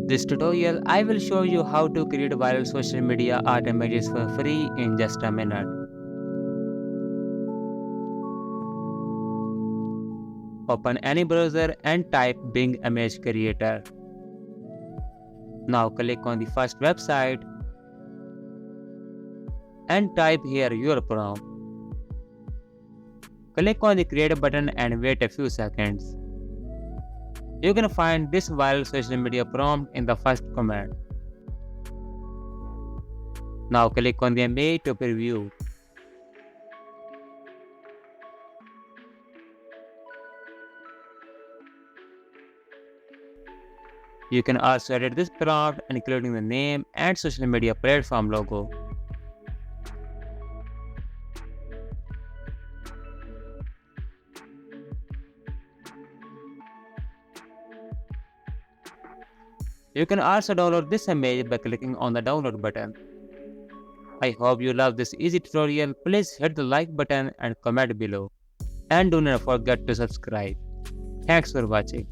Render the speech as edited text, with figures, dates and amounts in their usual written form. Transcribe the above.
This tutorial, I will show you how to create viral social media art images for free in just a minute. Open any browser and type Bing Image Creator. Now click on the first website and type here your prompt. Click on the create button and wait a few seconds. You can find this viral social media prompt in the first comment. Now click on the image to preview. You can also edit this prompt including the name and social media platform logo. You can also download this image by clicking on the download button. I hope you love this easy tutorial. Please hit the like button and comment below. And do not forget to subscribe. Thanks for watching.